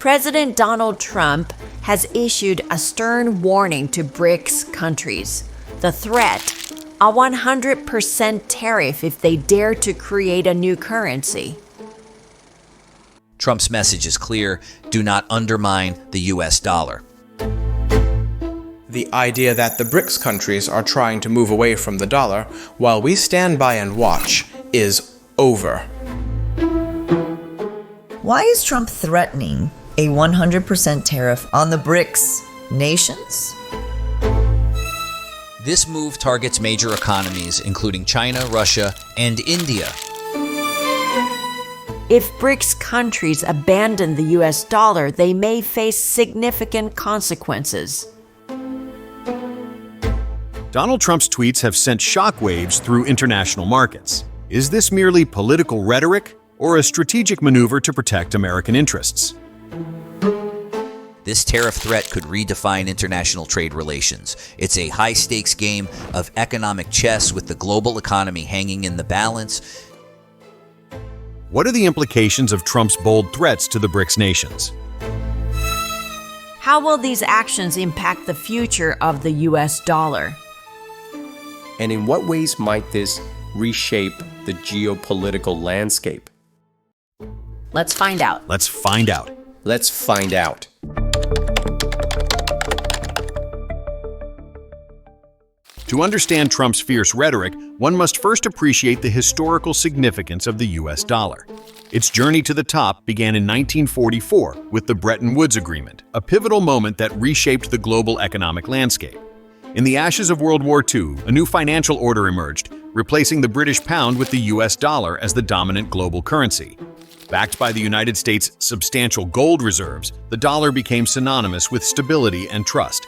President Donald Trump has issued a stern warning to BRICS countries. The threat: a 100% tariff if they dare to create a new currency. Trump's message is clear: do not undermine the US dollar. The idea that the BRICS countries are trying to move away from the dollar while we stand by and watch is over. Why is Trump threatening a 100% tariff on the BRICS nations? This move targets major economies, including China, Russia, and India. If BRICS countries abandon the US dollar, they may face significant consequences. Donald Trump's tweets have sent shockwaves through international markets. Is this merely political rhetoric or a strategic maneuver to protect American interests? This tariff threat could redefine international trade relations. It's a high-stakes game of economic chess with the global economy hanging in the balance. What are the implications of Trump's bold threats to the BRICS nations? How will these actions impact the future of the US dollar? And in what ways might this reshape the geopolitical landscape? Let's find out. Let's find out. Let's find out. To understand Trump's fierce rhetoric, one must first appreciate the historical significance of the US dollar. Its journey to the top began in 1944 with the Bretton Woods Agreement, a pivotal moment that reshaped the global economic landscape. In the ashes of World War II, a new financial order emerged, replacing the British pound with the US dollar as the dominant global currency. Backed by the United States' substantial gold reserves, the dollar became synonymous with stability and trust.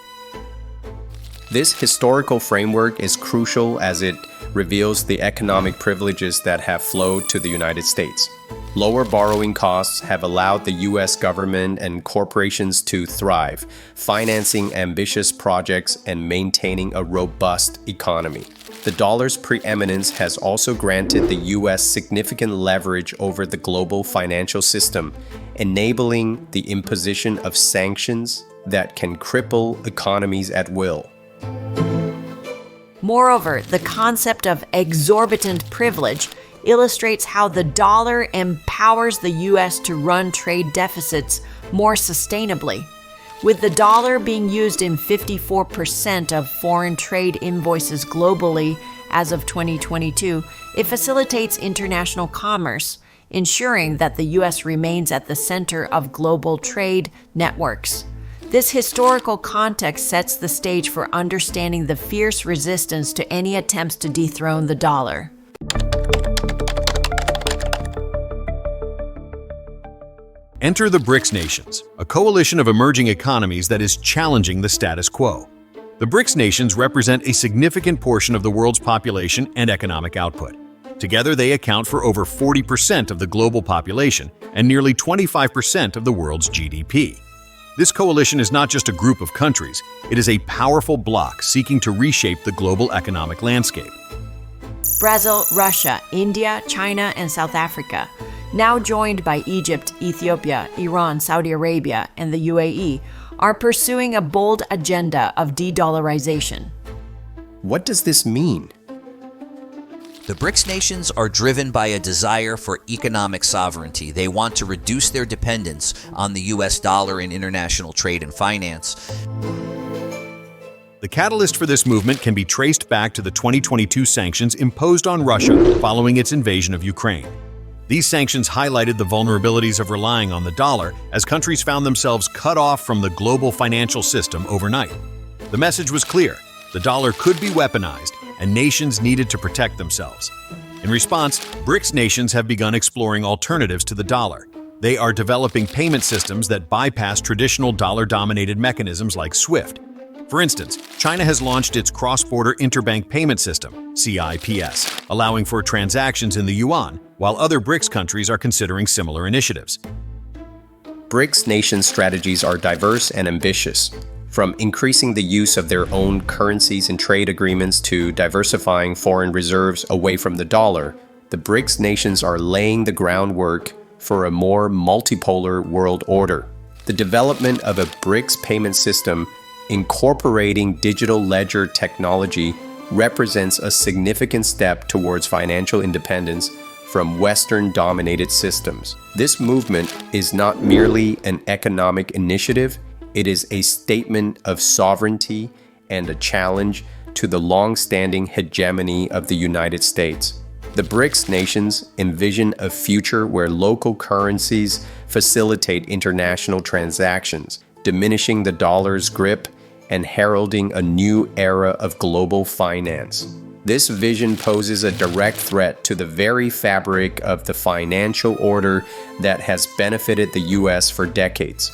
This historical framework is crucial as it reveals the economic privileges that have flowed to the United States. Lower borrowing costs have allowed the U.S. government and corporations to thrive, financing ambitious projects and maintaining a robust economy. The dollar's preeminence has also granted the U.S. significant leverage over the global financial system, enabling the imposition of sanctions that can cripple economies at will. Moreover, the concept of exorbitant privilege illustrates how the dollar empowers the U.S. to run trade deficits more sustainably. With the dollar being used in 54% of foreign trade invoices globally as of 2022, it facilitates international commerce, ensuring that the U.S. remains at the center of global trade networks. This historical context sets the stage for understanding the fierce resistance to any attempts to dethrone the dollar. Enter the BRICS nations, a coalition of emerging economies that is challenging the status quo. The BRICS nations represent a significant portion of the world's population and economic output. Together, they account for over 40% of the global population and nearly 25% of the world's GDP. This coalition is not just a group of countries, it is a powerful bloc seeking to reshape the global economic landscape. Brazil, Russia, India, China, and South Africa, now joined by Egypt, Ethiopia, Iran, Saudi Arabia, and the UAE, are pursuing a bold agenda of de-dollarization. What does this mean? The BRICS nations are driven by a desire for economic sovereignty. They want to reduce their dependence on the US dollar in international trade and finance. The catalyst for this movement can be traced back to the 2022 sanctions imposed on Russia following its invasion of Ukraine. These sanctions highlighted the vulnerabilities of relying on the dollar as countries found themselves cut off from the global financial system overnight. The message was clear: the dollar could be weaponized, and nations needed to protect themselves. In response, BRICS nations have begun exploring alternatives to the dollar. They are developing payment systems that bypass traditional dollar-dominated mechanisms like SWIFT. For instance, China has launched its cross-border interbank payment system, CIPS, allowing for transactions in the yuan, while other BRICS countries are considering similar initiatives. BRICS nation strategies are diverse and ambitious. From increasing the use of their own currencies in trade agreements to diversifying foreign reserves away from the dollar, the BRICS nations are laying the groundwork for a more multipolar world order. The development of a BRICS payment system incorporating digital ledger technology represents a significant step towards financial independence from Western-dominated systems. This movement is not merely an economic initiative, it is a statement of sovereignty and a challenge to the long-standing hegemony of the United States. The BRICS nations envision a future where local currencies facilitate international transactions, diminishing the dollar's grip and heralding a new era of global finance. This vision poses a direct threat to the very fabric of the financial order that has benefited the U.S. for decades.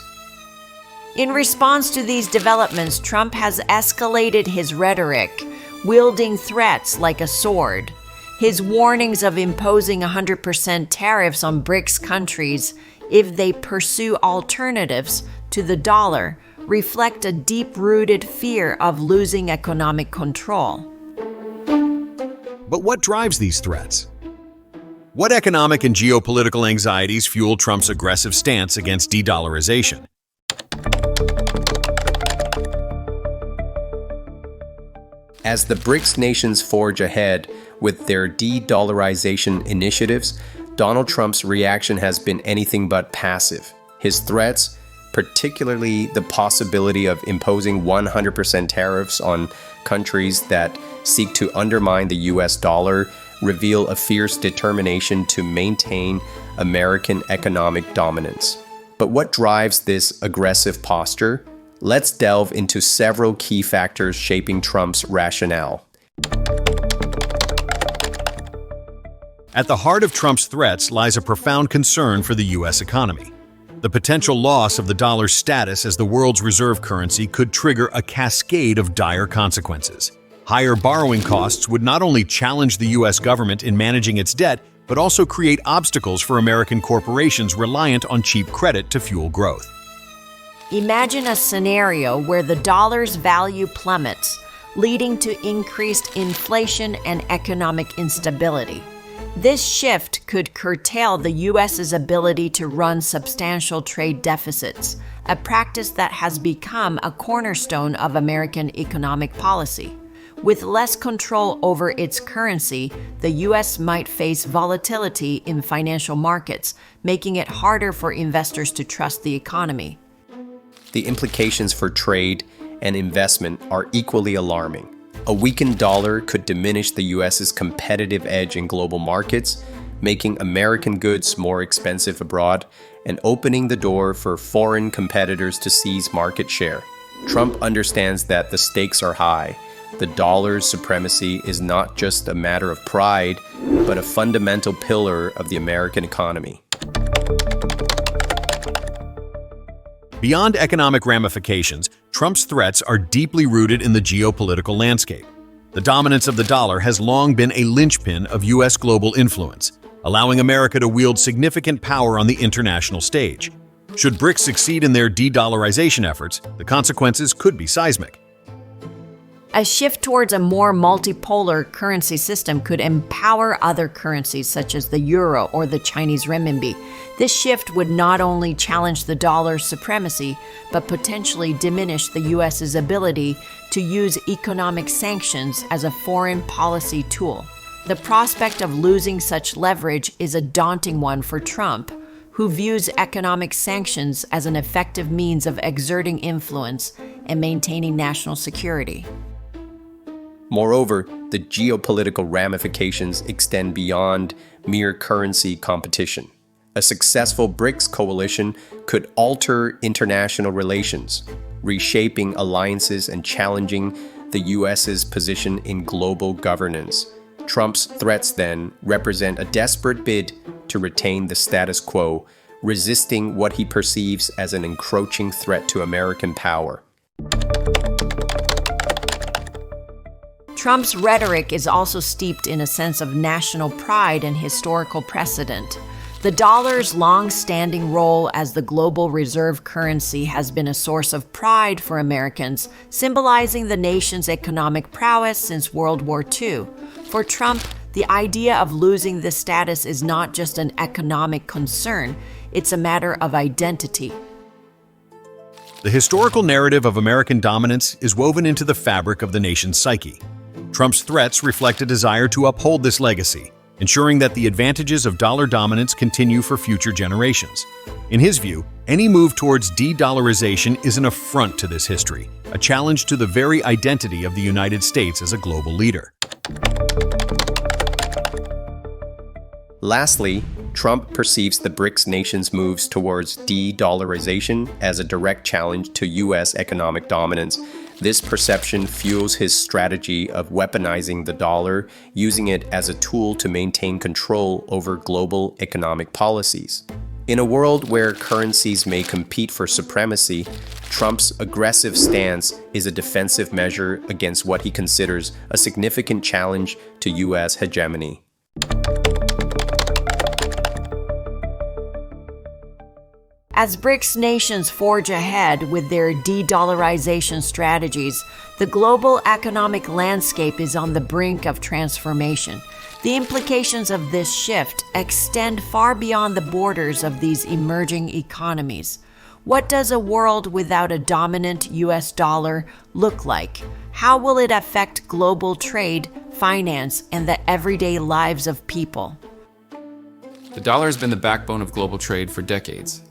In response to these developments, Trump has escalated his rhetoric, wielding threats like a sword. His warnings of imposing 100% tariffs on BRICS countries if they pursue alternatives to the dollar reflect a deep-rooted fear of losing economic control. But what drives these threats? What economic and geopolitical anxieties fuel Trump's aggressive stance against de-dollarization? As the BRICS nations forge ahead with their de-dollarization initiatives, Donald Trump's reaction has been anything but passive. His threats, particularly the possibility of imposing 100% tariffs on countries that seek to undermine the US dollar, reveal a fierce determination to maintain American economic dominance. But what drives this aggressive posture? Let's delve into several key factors shaping Trump's rationale. At the heart of Trump's threats lies a profound concern for the U.S. economy. The potential loss of the dollar's status as the world's reserve currency could trigger a cascade of dire consequences. Higher borrowing costs would not only challenge the U.S. government in managing its debt, but also create obstacles for American corporations reliant on cheap credit to fuel growth. Imagine a scenario where the dollar's value plummets, leading to increased inflation and economic instability. This shift could curtail the U.S.'s ability to run substantial trade deficits, a practice that has become a cornerstone of American economic policy. With less control over its currency, the U.S. might face volatility in financial markets, making it harder for investors to trust the economy. The implications for trade and investment are equally alarming. A weakened dollar could diminish the U.S.'s competitive edge in global markets, making American goods more expensive abroad and opening the door for foreign competitors to seize market share. Trump understands that the stakes are high. The dollar's supremacy is not just a matter of pride, but a fundamental pillar of the American economy. Beyond economic ramifications, Trump's threats are deeply rooted in the geopolitical landscape. The dominance of the dollar has long been a linchpin of U.S. global influence, allowing America to wield significant power on the international stage. Should BRICS succeed in their de-dollarization efforts, the consequences could be seismic. A shift towards a more multipolar currency system could empower other currencies such as the euro or the Chinese renminbi. This shift would not only challenge the dollar's supremacy, but potentially diminish the U.S.'s ability to use economic sanctions as a foreign policy tool. The prospect of losing such leverage is a daunting one for Trump, who views economic sanctions as an effective means of exerting influence and maintaining national security. Moreover, the geopolitical ramifications extend beyond mere currency competition. A successful BRICS coalition could alter international relations, reshaping alliances and challenging the U.S.'s position in global governance. Trump's threats then represent a desperate bid to retain the status quo, resisting what he perceives as an encroaching threat to American power. Trump's rhetoric is also steeped in a sense of national pride and historical precedent. The dollar's long-standing role as the global reserve currency has been a source of pride for Americans, symbolizing the nation's economic prowess since World War II. For Trump, the idea of losing this status is not just an economic concern, it's a matter of identity. The historical narrative of American dominance is woven into the fabric of the nation's psyche. Trump's threats reflect a desire to uphold this legacy, ensuring that the advantages of dollar dominance continue for future generations. In his view, any move towards de-dollarization is an affront to this history, a challenge to the very identity of the United States as a global leader. Lastly, Trump perceives the BRICS nations' moves towards de-dollarization as a direct challenge to U.S. economic dominance. This perception fuels his strategy of weaponizing the dollar, using it as a tool to maintain control over global economic policies. In a world where currencies may compete for supremacy, Trump's aggressive stance is a defensive measure against what he considers a significant challenge to U.S. hegemony. As BRICS nations forge ahead with their de-dollarization strategies, the global economic landscape is on the brink of transformation. The implications of this shift extend far beyond the borders of these emerging economies. What does a world without a dominant U.S. dollar look like? How will it affect global trade, finance, and the everyday lives of people? The dollar has been the backbone of global trade for decades.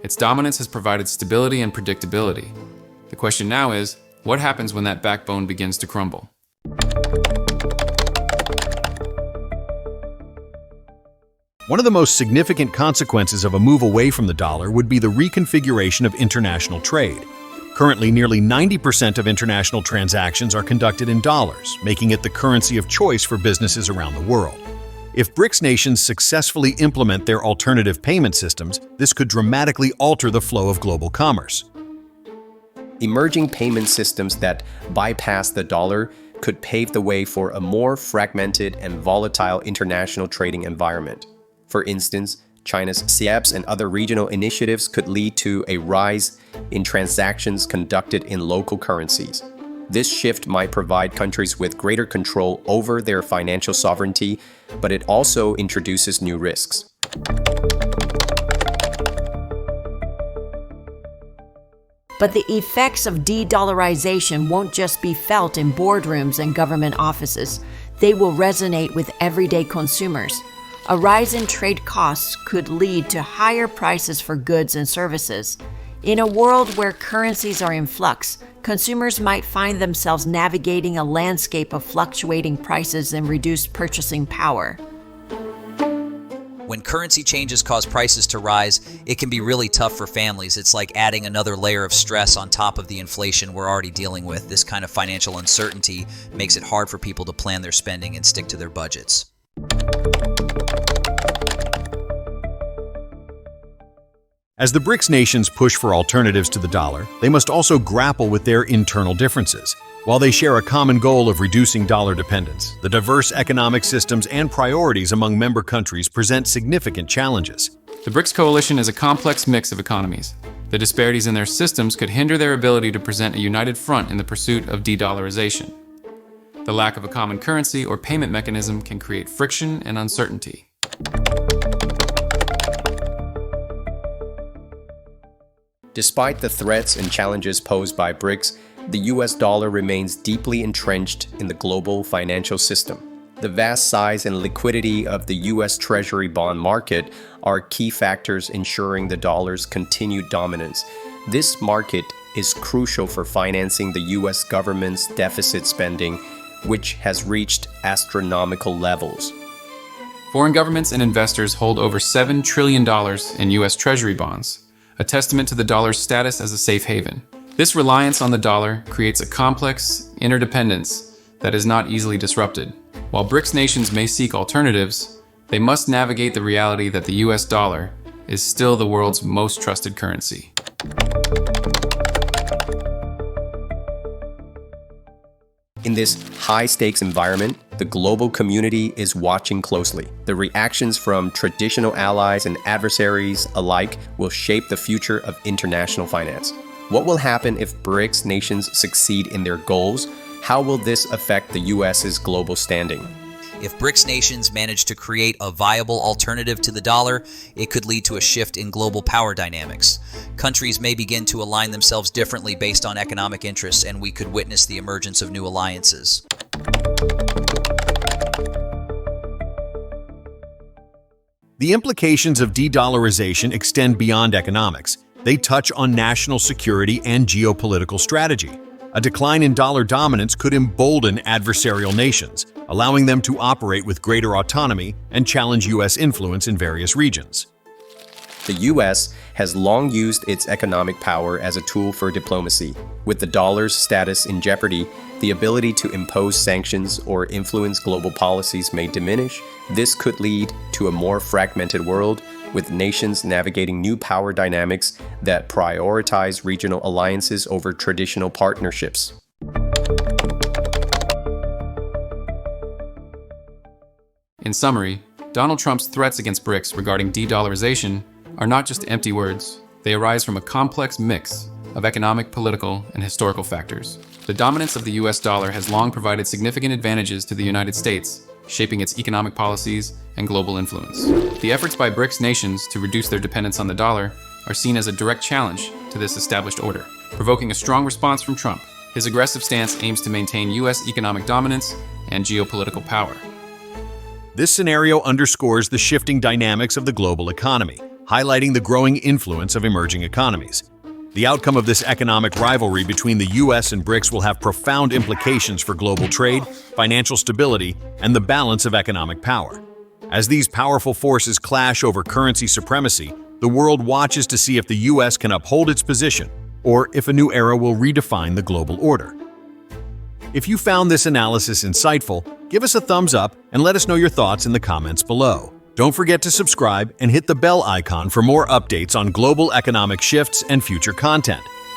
Its dominance has provided stability and predictability. The question now is, what happens when that backbone begins to crumble? One of the most significant consequences of a move away from the dollar would be the reconfiguration of international trade. Currently, nearly 90% of international transactions are conducted in dollars, making it the currency of choice for businesses around the world. If BRICS nations successfully implement their alternative payment systems, this could dramatically alter the flow of global commerce. Emerging payment systems that bypass the dollar could pave the way for a more fragmented and volatile international trading environment. For instance, China's CEPs and other regional initiatives could lead to a rise in transactions conducted in local currencies. This shift might provide countries with greater control over their financial sovereignty, but it also introduces new risks. But the effects of de-dollarization won't just be felt in boardrooms and government offices. They will resonate with everyday consumers. A rise in trade costs could lead to higher prices for goods and services. In a world where currencies are in flux, consumers might find themselves navigating a landscape of fluctuating prices and reduced purchasing power. When currency changes cause prices to rise, it can be really tough for families. It's like adding another layer of stress on top of the inflation we're already dealing with. This kind of financial uncertainty makes it hard for people to plan their spending and stick to their budgets. As the BRICS nations push for alternatives to the dollar, they must also grapple with their internal differences. While they share a common goal of reducing dollar dependence, the diverse economic systems and priorities among member countries present significant challenges. The BRICS coalition is a complex mix of economies. The disparities in their systems could hinder their ability to present a united front in the pursuit of de-dollarization. The lack of a common currency or payment mechanism can create friction and uncertainty. Despite the threats and challenges posed by BRICS, the US dollar remains deeply entrenched in the global financial system. The vast size and liquidity of the US Treasury bond market are key factors ensuring the dollar's continued dominance. This market is crucial for financing the US government's deficit spending, which has reached astronomical levels. Foreign governments and investors hold over $7 trillion in US Treasury bonds, a testament to the dollar's status as a safe haven. This reliance on the dollar creates a complex interdependence that is not easily disrupted. While BRICS nations may seek alternatives, they must navigate the reality that the US dollar is still the world's most trusted currency. In this high-stakes environment, the global community is watching closely. The reactions from traditional allies and adversaries alike will shape the future of international finance. What will happen if BRICS nations succeed in their goals? How will this affect the US's global standing? If BRICS nations manage to create a viable alternative to the dollar, it could lead to a shift in global power dynamics. Countries may begin to align themselves differently based on economic interests, and we could witness the emergence of new alliances. The implications of de-dollarization extend beyond economics. They touch on national security and geopolitical strategy. A decline in dollar dominance could embolden adversarial nations, allowing them to operate with greater autonomy and challenge U.S. influence in various regions. The U.S. has long used its economic power as a tool for diplomacy. With the dollar's status in jeopardy, the ability to impose sanctions or influence global policies may diminish. This could lead to a more fragmented world, with nations navigating new power dynamics that prioritize regional alliances over traditional partnerships. In summary, Donald Trump's threats against BRICS regarding de-dollarization are not just empty words. They arise from a complex mix of economic, political, and historical factors. The dominance of the US dollar has long provided significant advantages to the United States, shaping its economic policies and global influence. The efforts by BRICS nations to reduce their dependence on the dollar are seen as a direct challenge to this established order, provoking a strong response from Trump. His aggressive stance aims to maintain US economic dominance and geopolitical power. This scenario underscores the shifting dynamics of the global economy, highlighting the growing influence of emerging economies. The outcome of this economic rivalry between the U.S. and BRICS will have profound implications for global trade, financial stability, and the balance of economic power. As these powerful forces clash over currency supremacy, the world watches to see if the U.S. can uphold its position, or if a new era will redefine the global order. If you found this analysis insightful, give us a thumbs up and let us know your thoughts in the comments below. Don't forget to subscribe and hit the bell icon for more updates on global economic shifts and future content.